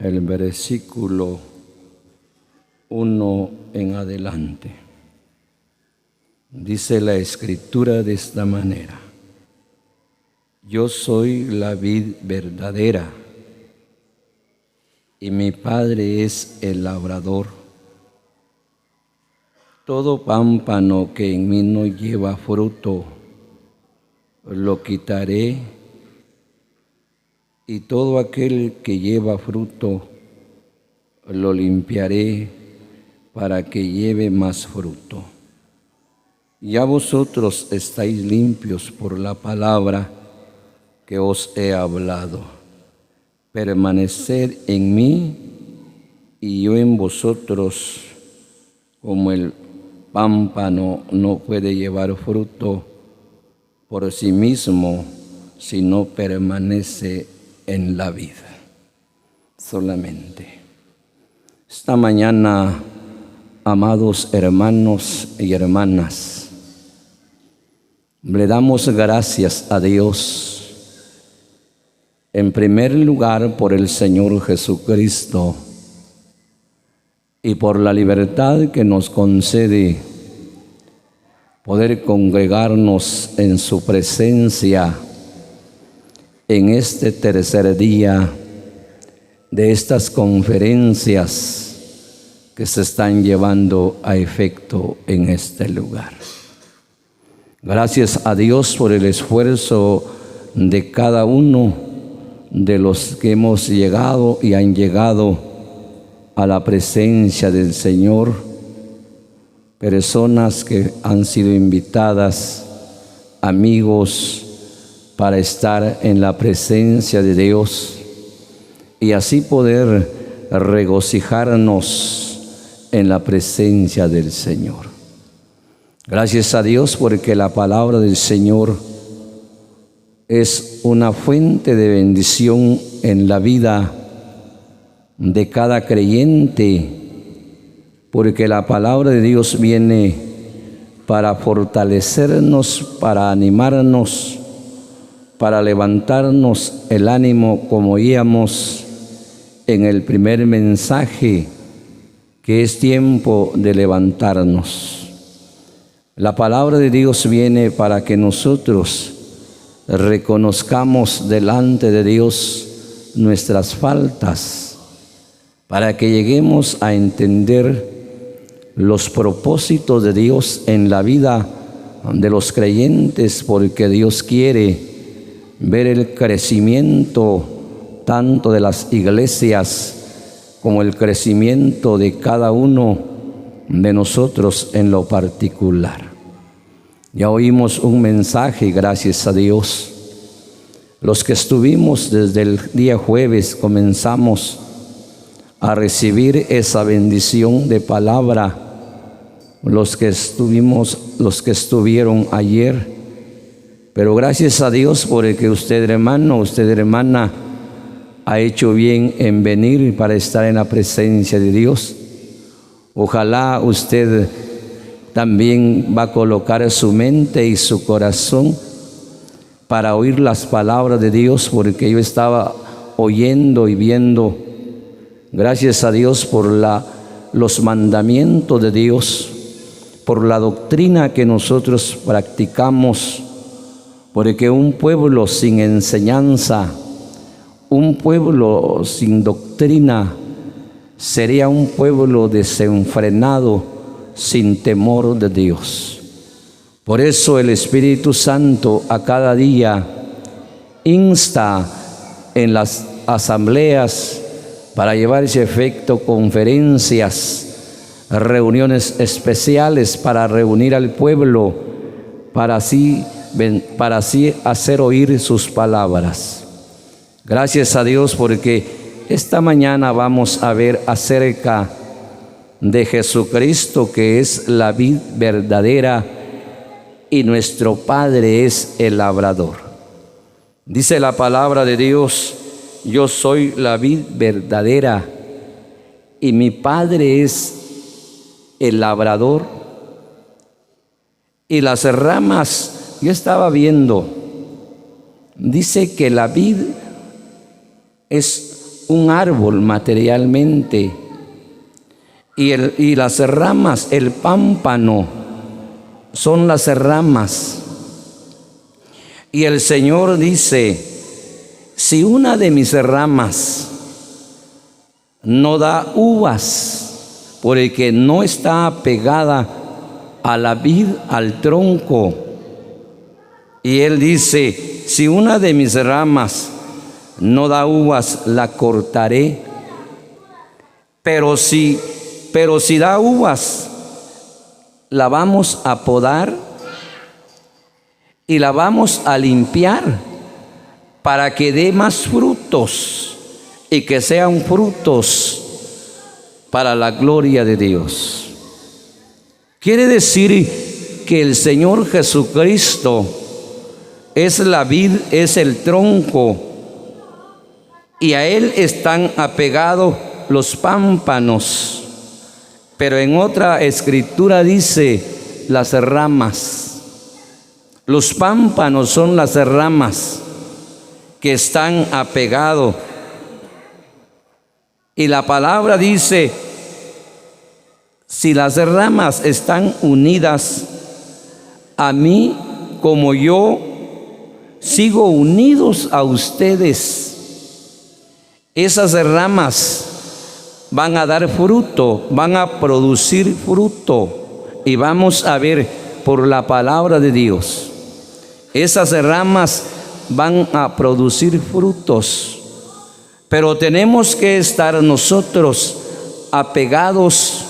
el versículo 1 en adelante. Dice la Escritura de esta manera: Yo soy la vid verdadera, y mi Padre es el labrador. Todo pámpano que en mí no lleva fruto, lo quitaré, y todo aquel que lleva fruto, lo limpiaré para que lleve más fruto. Ya vosotros estáis limpios por la palabra que os he hablado. Permaneced en mí y yo en vosotros. Como el pámpano no puede llevar fruto por sí mismo si no permanece en la vida. Solamente. Esta mañana, amados hermanos y hermanas, le damos gracias a Dios, en primer lugar por el Señor Jesucristo y por la libertad que nos concede poder congregarnos en su presencia en este tercer día de estas conferencias que se están llevando a efecto en este lugar. Gracias a Dios por el esfuerzo de cada uno de los que hemos llegado y han llegado a la presencia del Señor, personas que han sido invitadas, amigos, para estar en la presencia de Dios y así poder regocijarnos en la presencia del Señor. Gracias a Dios porque la palabra del Señor es una fuente de bendición en la vida de cada creyente, porque la palabra de Dios viene para fortalecernos, para animarnos, para levantarnos el ánimo, como oíamos en el primer mensaje, que es tiempo de levantarnos. La palabra de Dios viene para que nosotros reconozcamos delante de Dios nuestras faltas, para que lleguemos a entender los propósitos de Dios en la vida de los creyentes, porque Dios quiere ver el crecimiento tanto de las iglesias como el crecimiento de cada uno de nosotros en lo particular. Ya oímos un mensaje, gracias a Dios. Los que estuvimos desde el día jueves comenzamos a recibir esa bendición de palabra. Los que estuvieron ayer. Pero gracias a Dios porque usted, hermano, usted, hermana, ha hecho bien en venir para estar en la presencia de Dios. Ojalá usted también va a colocar su mente y su corazón para oír las palabras de Dios, porque yo estaba oyendo y viendo, gracias a Dios por los mandamientos de Dios, por la doctrina que nosotros practicamos, porque un pueblo sin enseñanza, un pueblo sin doctrina, sería un pueblo desenfrenado, sin temor de Dios. Por eso el Espíritu Santo a cada día insta en las asambleas para llevar ese efecto conferencias, reuniones especiales para reunir al pueblo, para así hacer oír sus palabras. Gracias a Dios porque esta mañana vamos a ver acerca de Jesucristo, que es la vid verdadera y nuestro Padre es el labrador. Dice la palabra de Dios: yo soy la vid verdadera y mi Padre es el labrador. Y las ramas, yo estaba viendo, dice que la vid es un árbol materialmente, y las ramas, el pámpano, son las ramas. Y el Señor dice: si una de mis ramas no da uvas, porque no está pegada a la vid, al tronco. Y Él dice: si una de mis ramas no da uvas, la cortaré. Pero si da uvas, la vamos a podar y la vamos a limpiar para que dé más frutos y que sean frutos para la gloria de Dios. Quiere decir que el Señor Jesucristo es la vid, es el tronco, y a Él están apegados los pámpanos. Pero en otra escritura dice las ramas. Los pámpanos son las ramas que están apegados. Y la palabra dice: si las ramas están unidas a mí, como yo sigo unidos a ustedes, esas ramas van a dar fruto, van a producir fruto. Y vamos a ver por la palabra de Dios, esas ramas van a producir frutos. Pero tenemos que estar nosotros apegados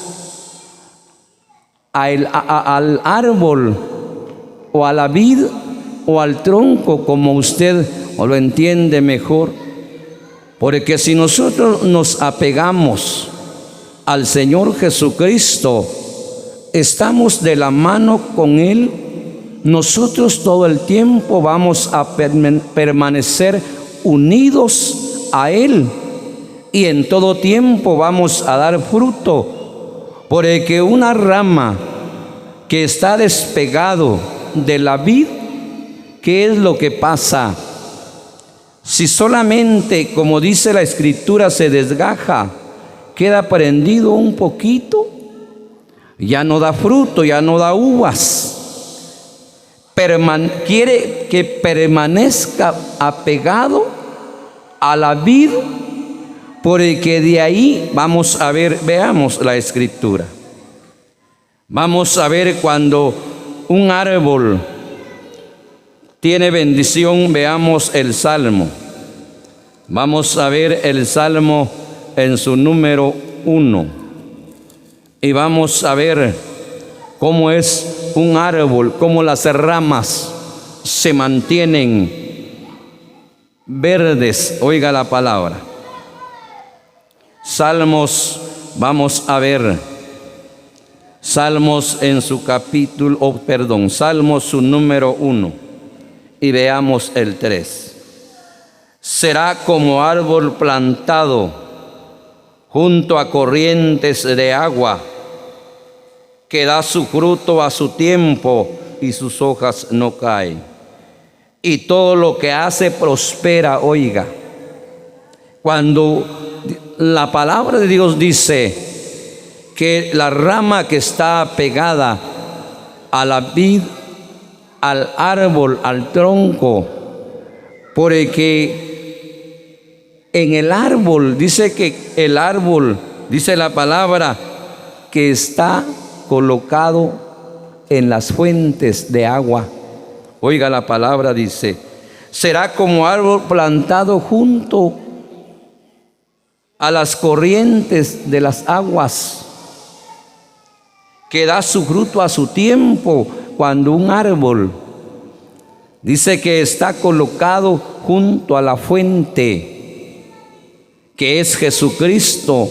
al árbol, o a la vid, o al tronco, como usted lo entiende mejor. Porque si nosotros nos apegamos al Señor Jesucristo, estamos de la mano con Él, nosotros todo el tiempo vamos a permanecer unidos a Él, y en todo tiempo vamos a dar fruto. Porque una rama que está despegado de la vid, ¿qué es lo que pasa? Si solamente, como dice la Escritura, se desgaja, queda prendido un poquito, ya no da fruto, ya no da uvas. Quiere que permanezca apegado a la vid, porque de ahí vamos a ver, veamos la Escritura. Vamos a ver cuando un árbol tiene bendición. Veamos el Salmo. Vamos a ver el Salmo en su número 1. Y vamos a ver cómo es un árbol, cómo las ramas se mantienen verdes. Oiga la palabra. Salmos, vamos a ver. Salmos en su capítulo, Salmos su número 1. Y veamos el 3. Será como árbol plantado junto a corrientes de agua, que da su fruto a su tiempo y sus hojas no caen. Y todo lo que hace prospera. Oiga, cuando la palabra de Dios dice que la rama que está pegada a la vid, al árbol, al tronco, porque en el árbol, dice que el árbol, dice la palabra, que está colocado en las fuentes de agua. Oiga la palabra, dice: será como árbol plantado junto a las corrientes de las aguas, que da su fruto a su tiempo. Cuando un árbol dice que está colocado junto a la fuente, que es Jesucristo,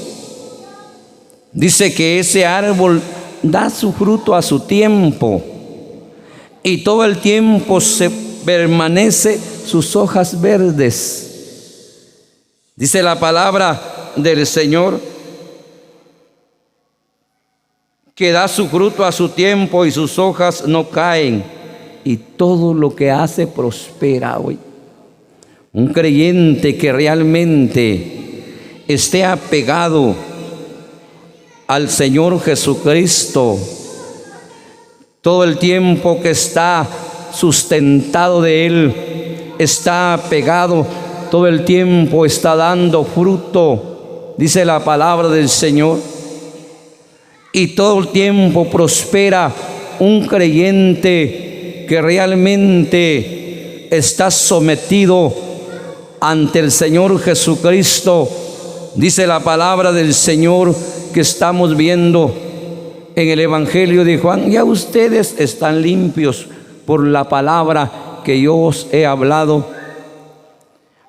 dice que ese árbol da su fruto a su tiempo, y todo el tiempo se permanece sus hojas verdes. Dice la palabra del Señor que da su fruto a su tiempo y sus hojas no caen, y todo lo que hace prospera. Hoy un creyente que realmente esté apegado al Señor Jesucristo, todo el tiempo que está sustentado de Él, está apegado, todo el tiempo está dando fruto, dice la palabra del Señor, y todo el tiempo prospera un creyente que realmente está sometido ante el Señor Jesucristo. Dice la palabra del Señor que estamos viendo en el Evangelio de Juan: ya ustedes están limpios por la palabra que yo os he hablado.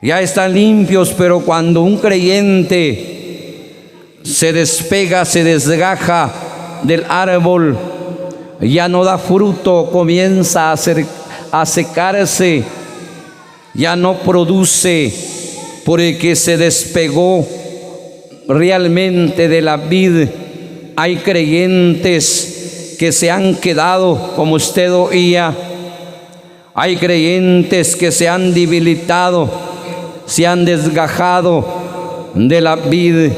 Ya están limpios, pero cuando un creyente se despega, se desgaja del árbol, ya no da fruto, comienza a secarse, ya no produce, porque se despegó realmente de la vid. Hay creyentes que se han quedado, como usted oía, hay creyentes que se han debilitado, se han desgajado de la vid,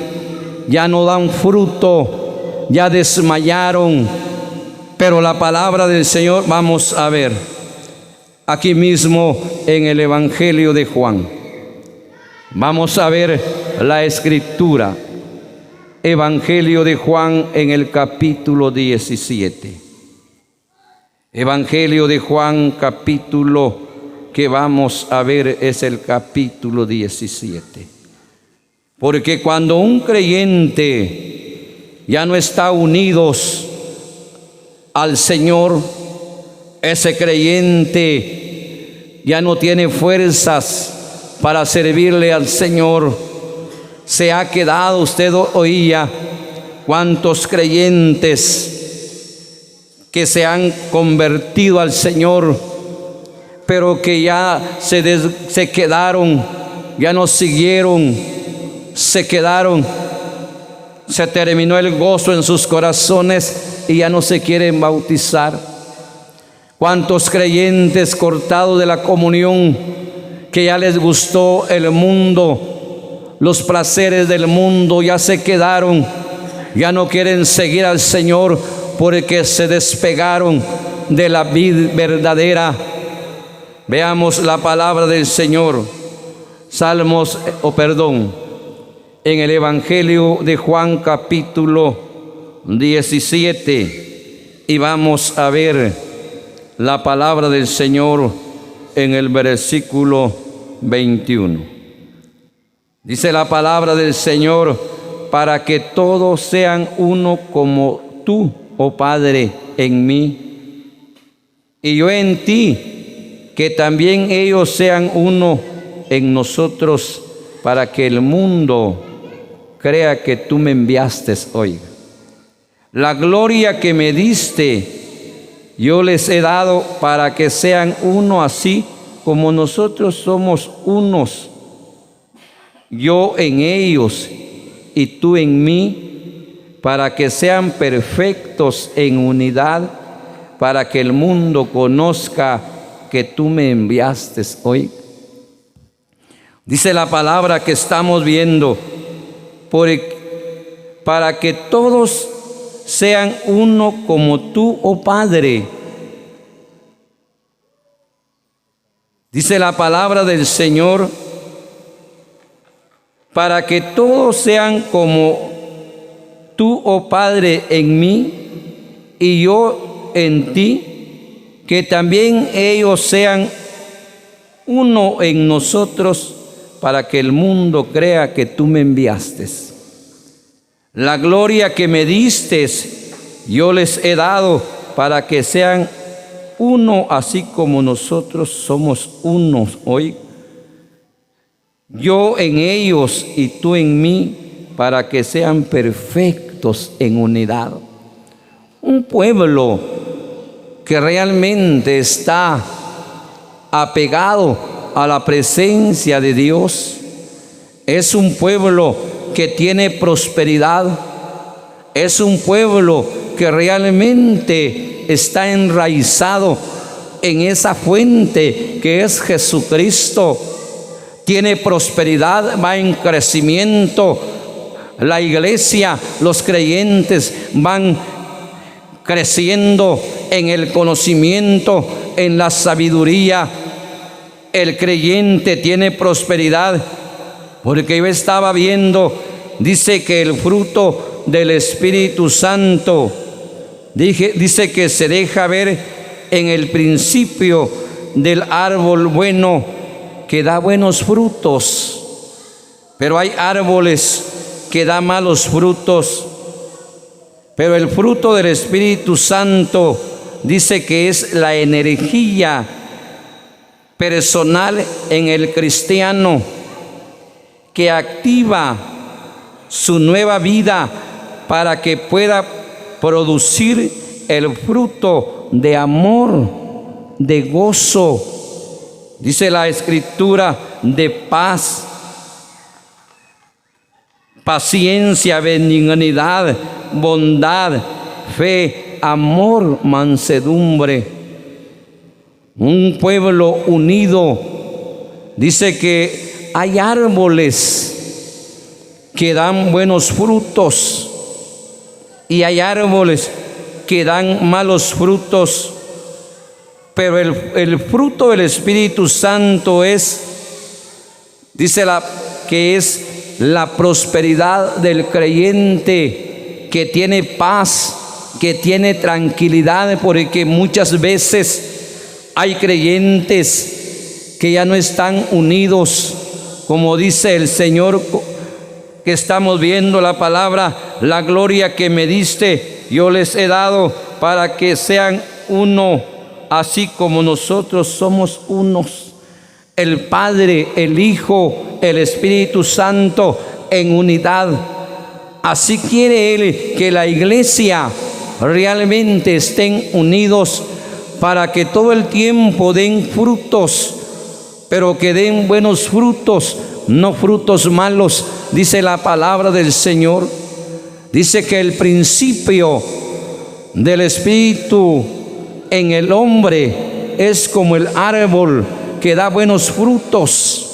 ya no dan fruto, ya desmayaron. Pero la palabra del Señor, vamos a ver, aquí mismo en el Evangelio de Juan, vamos a ver la escritura. Evangelio de Juan en el capítulo 17. Evangelio de Juan, capítulo que vamos a ver es el capítulo 17. Porque cuando un creyente ya no está unidos al Señor, ese creyente ya no tiene fuerzas para servirle al Señor. Se ha quedado, usted oía cuántos creyentes que se han convertido al Señor, pero que ya se quedaron, ya no siguieron, se quedaron, se terminó el gozo en sus corazones y ya no se quieren bautizar. Cuántos creyentes cortados de la comunión, que ya les gustó el mundo, los placeres del mundo, ya se quedaron, ya no quieren seguir al Señor porque se despegaron de la vid verdadera. Veamos la palabra del Señor, en el Evangelio de Juan capítulo 17, y vamos a ver la palabra del Señor en el versículo 21. Dice la palabra del Señor: para que todos sean uno como tú, oh Padre, en mí, y yo en ti, que también ellos sean uno en nosotros, para que el mundo crea que tú me enviaste hoy. La gloria que me diste, yo les he dado para que sean uno, así como nosotros somos unos, yo en ellos y tú en mí, para que sean perfectos en unidad, para que el mundo conozca que tú me enviaste hoy. Dice la palabra que estamos viendo: para que todos sean uno como tú, oh Padre. Dice la palabra del Señor: para que todos sean como tú, oh Padre, en mí y yo en ti, que también ellos sean uno en nosotros, para que el mundo crea que tú me enviaste. La gloria que me diste, yo les he dado, para que sean uno, así como nosotros somos unos hoy. Yo en ellos y tú en mí, para que sean perfectos en unidad. Un pueblo que realmente está apegado a la presencia de Dios es un pueblo que tiene prosperidad, es un pueblo que realmente está enraizado en esa fuente que es Jesucristo. tiene prosperidad, va en crecimiento. La iglesia, los creyentes van creciendo en el conocimiento, en la sabiduría. El creyente tiene prosperidad, porque yo estaba viendo, dice que el fruto del Espíritu Santo, dice que se deja ver en el principio del árbol bueno, que da buenos frutos, pero hay árboles que da malos frutos. Pero el fruto del Espíritu Santo dice que es la energía personal en el cristiano, que activa su nueva vida para que pueda producir el fruto de amor, de gozo, dice la Escritura, de paz, paciencia, benignidad, bondad, fe, amor, mansedumbre. Un pueblo unido. Dice que hay árboles que dan buenos frutos y hay árboles que dan malos frutos, pero el fruto del Espíritu Santo es, dice que es la prosperidad del creyente, que tiene paz, que tiene tranquilidad, porque muchas veces hay creyentes que ya no están unidos, como dice el Señor, que estamos viendo la palabra: la gloria que me diste yo les he dado, para que sean uno, así como nosotros somos unos. El Padre, el Hijo, el Espíritu Santo en unidad. Así quiere Él que la iglesia realmente estén unidos, para que todo el tiempo den frutos, pero que den buenos frutos, no frutos malos. Dice la palabra del Señor, dice que el principio del Espíritu en el hombre es como el árbol que da buenos frutos,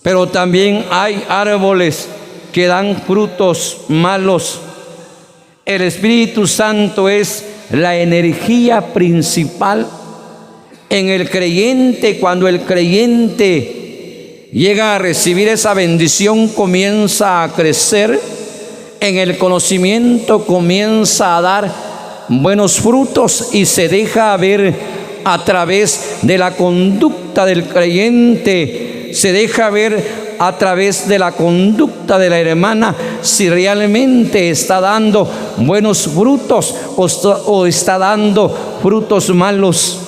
pero también hay árboles que dan frutos malos. El Espíritu Santo es la energía principal en el creyente. Cuando el creyente llega a recibir esa bendición, comienza a crecer en el conocimiento, comienza a dar buenos frutos y se deja ver a través de la conducta del creyente, se deja ver a través de la conducta de la hermana si realmente está dando buenos frutos o está dando frutos malos.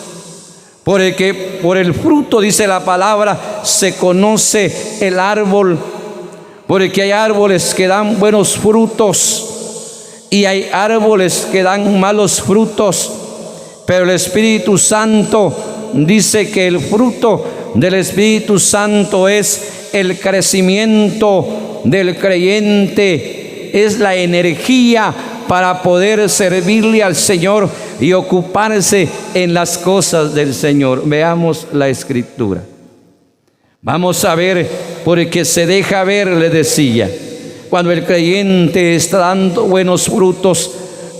Porque por el fruto, dice la palabra, se conoce el árbol. Porque hay árboles que dan buenos frutos y hay árboles que dan malos frutos. Pero el Espíritu Santo dice que el fruto del Espíritu Santo es el crecimiento del creyente, es la energía para poder servirle al Señor y ocuparse en las cosas del Señor. Veamos la Escritura. Vamos a ver, porque se deja ver, le decía, cuando el creyente está dando buenos frutos,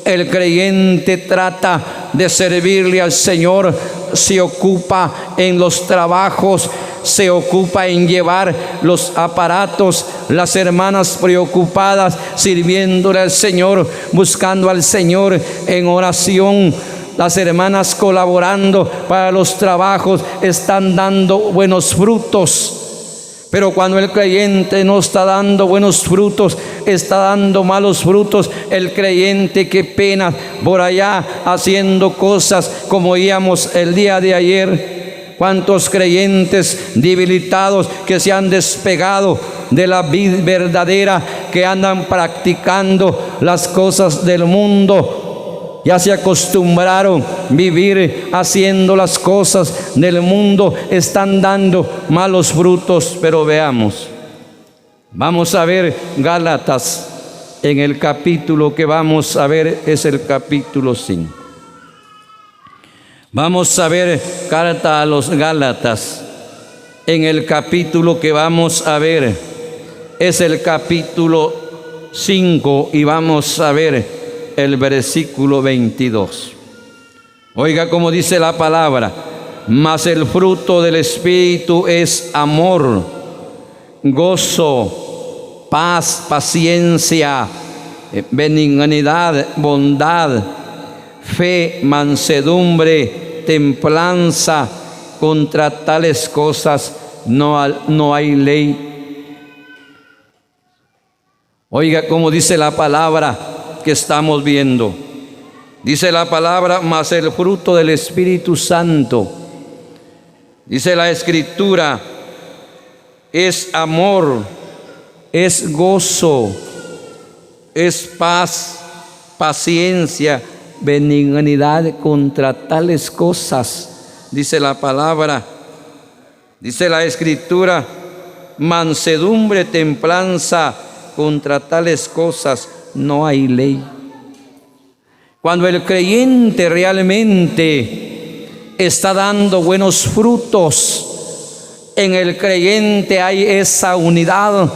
el creyente trata de servirle al Señor, se ocupa en los trabajos, se ocupa en llevar los aparatos, las hermanas preocupadas sirviéndole al Señor, buscando al Señor en oración. Las hermanas colaborando para los trabajos están dando buenos frutos. Pero cuando el creyente no está dando buenos frutos, está dando malos frutos, el creyente, qué pena, por allá haciendo cosas como oíamos el día de ayer. Cuántos creyentes debilitados que se han despegado de la vida verdadera, que andan practicando las cosas del mundo. Ya se acostumbraron a vivir haciendo las cosas del mundo, están dando malos frutos. Pero veamos, vamos a ver Gálatas, en el capítulo que vamos a ver es el capítulo 5. Vamos a ver carta a los Gálatas, en el capítulo que vamos a ver. Es el capítulo 5 y vamos a ver el versículo 22. Oiga cómo dice la palabra: mas el fruto del Espíritu es amor, gozo, paz, paciencia, benignidad, bondad, fe, mansedumbre, templanza. Contra tales cosas no hay ley. Oiga cómo dice la palabra que estamos viendo. Dice la palabra: mas el fruto del Espíritu Santo, dice la Escritura, es amor, es gozo, es paz, paciencia, benignidad. Contra tales cosas, dice la palabra, dice la Escritura, mansedumbre, templanza. Contra tales cosas no hay ley. Cuando el creyente realmente está dando buenos frutos, en el creyente hay esa unidad,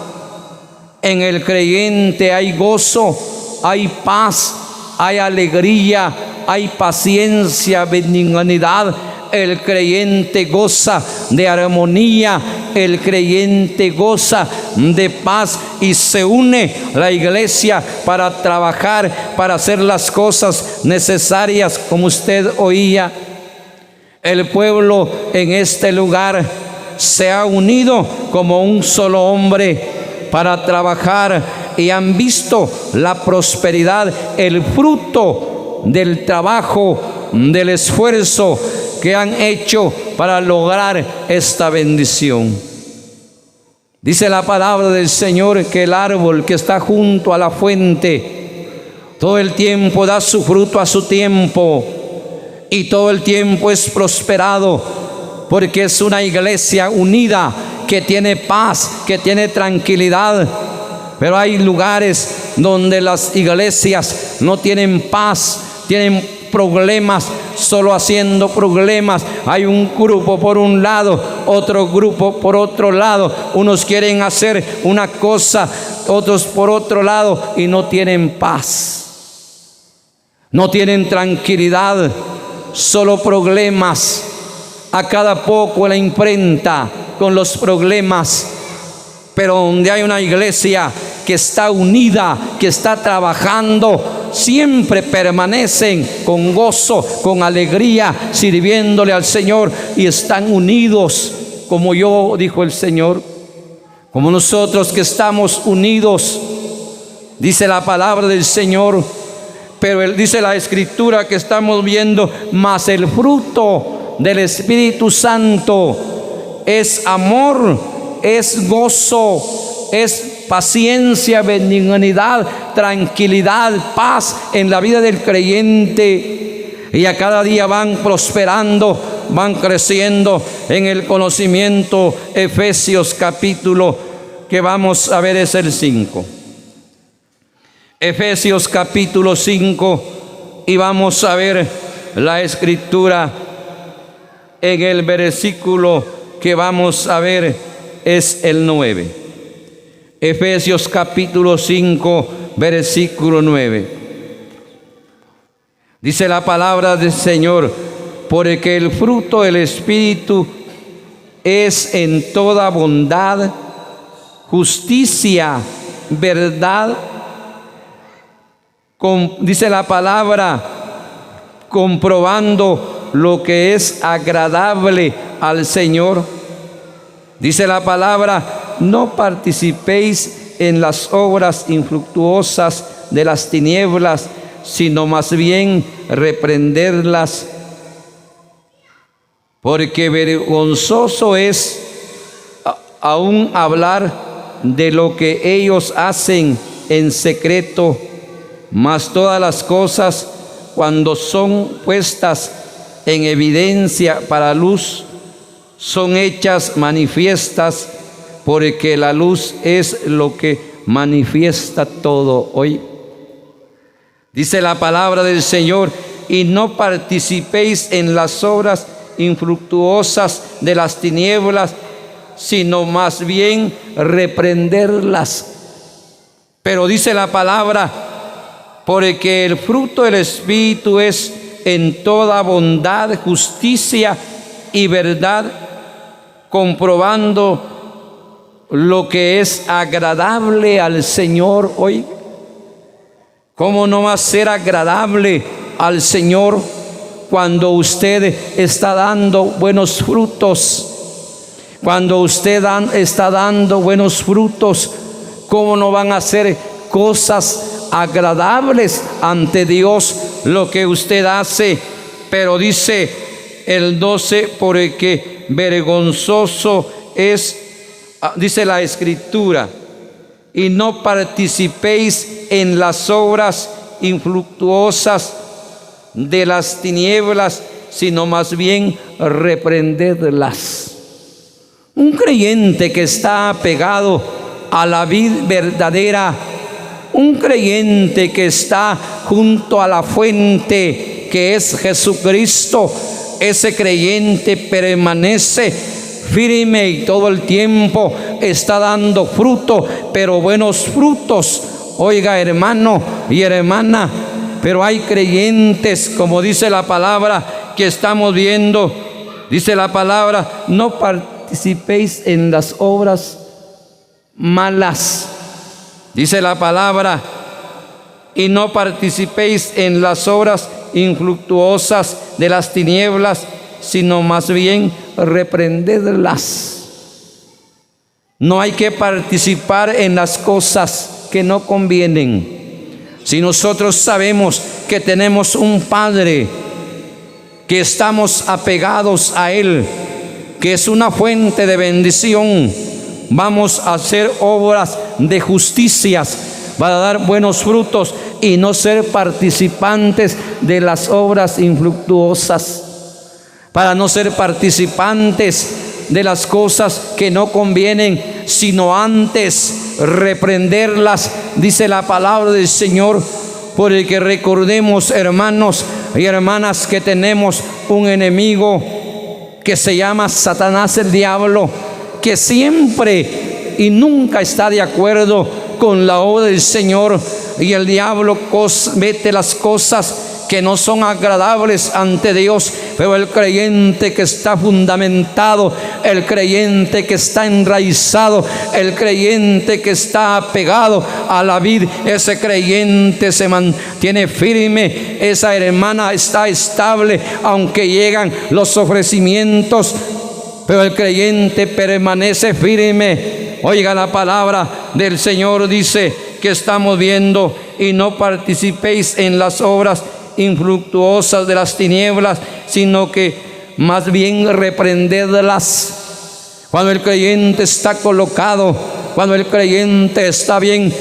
en el creyente hay gozo, hay paz, hay alegría, hay paciencia, benignidad. El creyente goza de armonía, el creyente goza de paz, y se une la iglesia para trabajar, para hacer las cosas necesarias. Como usted oía, el pueblo en este lugar se ha unido como un solo hombre para trabajar, y han visto la prosperidad, el fruto del trabajo, del esfuerzo que han hecho para lograr esta bendición. Dice la palabra del Señor que el árbol que está junto a la fuente todo el tiempo da su fruto a su tiempo, y todo el tiempo es prosperado, porque es una iglesia unida que tiene paz, que tiene tranquilidad. Pero hay lugares donde las iglesias no tienen paz, tienen problemas, solo haciendo problemas. Hay un grupo por un lado, otro grupo por otro lado. Unos quieren hacer una cosa, otros por otro lado, y no tienen paz, no tienen tranquilidad, solo problemas. A cada poco la imprenta con los problemas. Pero donde hay una iglesia que está unida, que está trabajando, siempre permanecen con gozo, con alegría, sirviéndole al Señor, y están unidos, como yo, dijo el Señor, como nosotros que estamos unidos, dice la palabra del Señor. Pero él dice la Escritura que estamos viendo: mas el fruto del Espíritu Santo es amor, es gozo, es paciencia, benignidad, tranquilidad, paz en la vida del creyente. Y a cada día van prosperando, van creciendo en el conocimiento. Efesios capítulo que vamos a ver es el 5. Efesios capítulo 5, y vamos a ver la Escritura en el versículo que vamos a ver es el 9. Efesios capítulo 5, versículo 9. Dice la palabra del Señor: porque el fruto del Espíritu es en toda bondad, justicia, verdad. Dice la palabra, comprobando lo que es agradable al Señor. Dice la palabra: no participéis en las obras infructuosas de las tinieblas, sino más bien reprenderlas, porque vergonzoso es aún hablar de lo que ellos hacen en secreto. Mas todas las cosas, cuando son puestas en evidencia para luz, son hechas manifiestas, porque la luz es lo que manifiesta todo. Hoy dice la palabra del Señor: y no participéis en las obras infructuosas de las tinieblas, sino más bien reprenderlas. Pero dice la palabra, porque el fruto del Espíritu es en toda bondad, justicia y verdad, comprobando lo que es agradable al Señor. Hoy, ¿cómo no va a ser agradable al Señor cuando usted está dando buenos frutos? Cuando usted está dando buenos frutos, ¿cómo no van a ser cosas agradables ante Dios lo que usted hace? Pero dice el 12, porque vergonzoso es, dice la Escritura, y no participéis en las obras infructuosas de las tinieblas, sino más bien reprendedlas. Un creyente que está apegado a la vid verdadera, un creyente que está junto a la fuente que es Jesucristo, ese creyente permanece firme y todo el tiempo está dando fruto, pero buenos frutos. Oiga, hermano y hermana, pero hay creyentes, como dice la palabra que estamos viendo, dice la palabra, no participéis en las obras malas. Dice la palabra, y no participéis en las obras infructuosas de las tinieblas, sino más bien reprendedlas. No hay que participar en las cosas que no convienen. Si nosotros sabemos que tenemos un Padre, que estamos apegados a Él, que es una fuente de bendición, vamos a hacer obras de justicias para dar buenos frutos y no ser participantes de las obras infructuosas, para no ser participantes de las cosas que no convienen, sino antes reprenderlas, dice la palabra del Señor. Porque recordemos, hermanos y hermanas, que tenemos un enemigo que se llama Satanás, el diablo, que siempre y nunca está de acuerdo con la obra del Señor, y el diablo mete las cosas que no son agradables ante Dios. Pero el creyente que está fundamentado, el creyente que está enraizado, el creyente que está apegado a la vid, ese creyente se mantiene firme, esa hermana está estable aunque llegan los ofrecimientos, pero el creyente permanece firme. Oiga, la palabra del Señor dice que estamos viendo, y no participéis en las obras infructuosas de las tinieblas, sino que más bien reprendedlas. Cuando el creyente está colocado, cuando el creyente está bien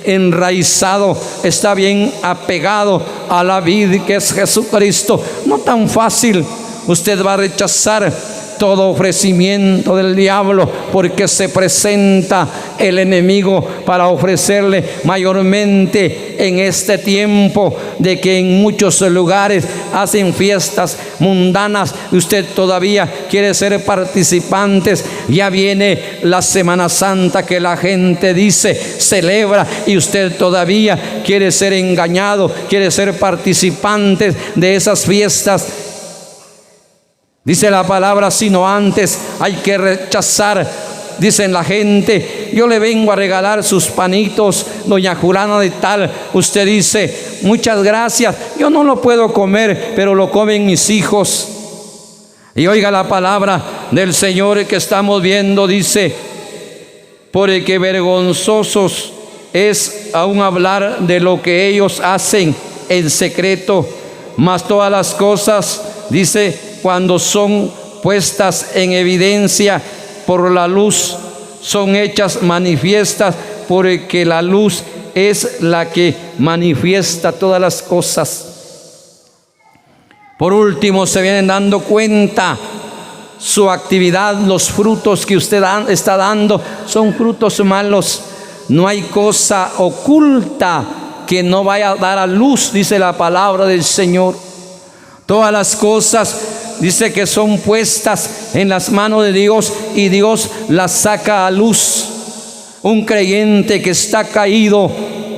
enraizado, está bien apegado a la vid que es Jesucristo, no tan fácil usted va a rechazar todo ofrecimiento del diablo, porque se presenta el enemigo para ofrecerle mayormente en este tiempo de que en muchos lugares hacen fiestas mundanas y usted todavía quiere ser participantes. Ya viene la Semana Santa que la gente dice celebra, y usted todavía quiere ser engañado, quiere ser participantes de esas fiestas. Dice la palabra, sino antes hay que rechazar. Dicen la gente, yo le vengo a regalar sus panitos, doña Julana de tal. Usted dice, muchas gracias, yo no lo puedo comer, pero lo comen mis hijos. Y oiga la palabra del Señor que estamos viendo, dice, porque vergonzosos es aún hablar de lo que ellos hacen en secreto, mas todas las cosas, dice, cuando son puestas en evidencia por la luz, son hechas manifiestas, porque la luz es la que manifiesta todas las cosas. Por último, se vienen dando cuenta su actividad, los frutos que usted está dando son frutos malos. No hay cosa oculta que no vaya a dar a luz, dice la palabra del Señor. Todas las cosas, dice que son puestas en las manos de Dios y Dios las saca a luz. Un creyente que está caído,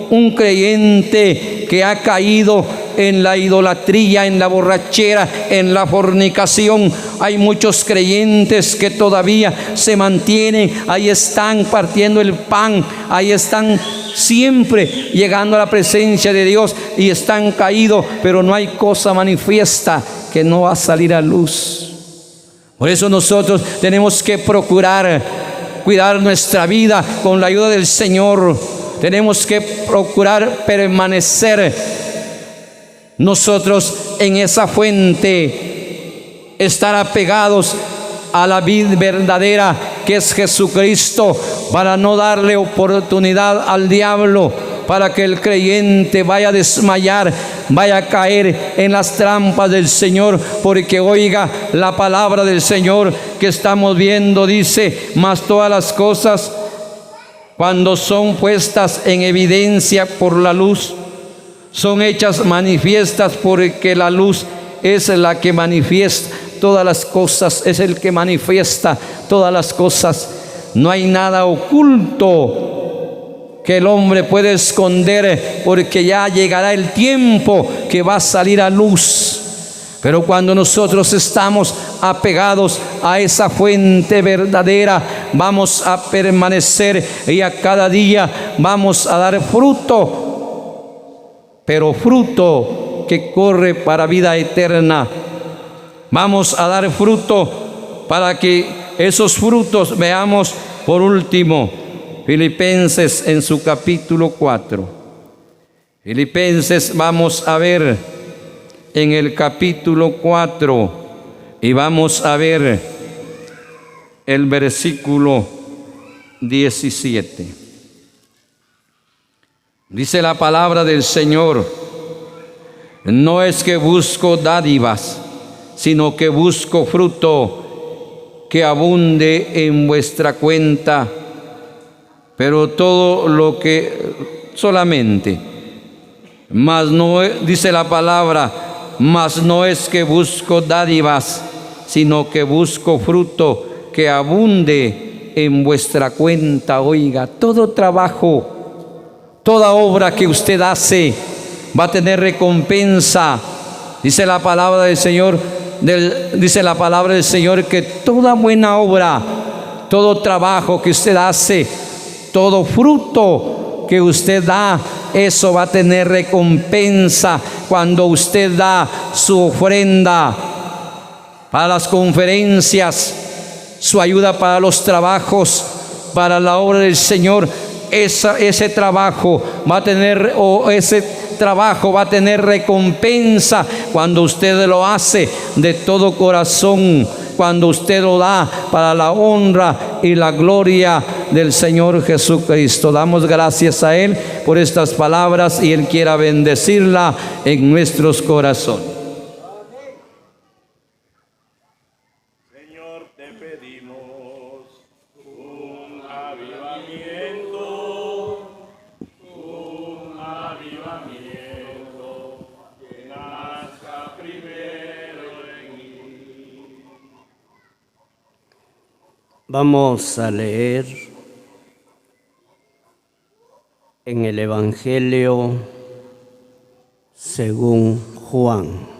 un creyente que ha caído en la idolatría, en la borrachera, en la fornicación. Hay muchos creyentes que todavía se mantienen, ahí están partiendo el pan, ahí están siempre llegando a la presencia de Dios y están caídos, pero no hay cosa manifiesta que no va a salir a luz. Por eso nosotros tenemos que procurar cuidar nuestra vida con la ayuda del Señor. Tenemos que procurar permanecer nosotros en esa fuente, estar apegados a la vid verdadera que es Jesucristo, para no darle oportunidad al diablo, para que el creyente vaya a desmayar, vaya a caer en las trampas del Señor. Porque oiga la palabra del Señor que estamos viendo, dice: mas todas las cosas, cuando son puestas en evidencia por la luz, son hechas manifiestas, porque la luz es la que manifiesta todas las cosas, es el que manifiesta todas las cosas. No hay nada oculto que el hombre puede esconder, porque ya llegará el tiempo que va a salir a luz. Pero cuando nosotros estamos apegados a esa fuente verdadera, vamos a permanecer y a cada día vamos a dar fruto, pero fruto que corre para vida eterna. Vamos a dar fruto para que esos frutos veamos. Por último, Filipenses en su capítulo 4. Filipenses vamos a ver en el capítulo 4 y vamos a ver el versículo 17. Dice la palabra del Señor: no es que busco dádivas, sino que busco fruto que abunde en vuestra cuenta. Pero todo lo que solamente, mas no, dice la palabra, mas no es que busco dádivas, sino que busco fruto que abunde en vuestra cuenta. Oiga, todo trabajo, toda obra que usted hace va a tener recompensa. Dice la palabra del Señor, dice la palabra del Señor que toda buena obra, todo trabajo que usted hace, todo fruto que usted da, eso va a tener recompensa. Cuando usted da su ofrenda para las conferencias, su ayuda para los trabajos, para la obra del Señor, ese trabajo va a tener, trabajo va a tener recompensa cuando usted lo hace de todo corazón, cuando usted lo da para la honra y la gloria del Señor Jesucristo. Damos gracias a Él por estas palabras y Él quiera bendecirla en nuestros corazones. Señor, te pedimos un avivamiento, que nazca primero en mí. Vamos a leer en el Evangelio según Juan.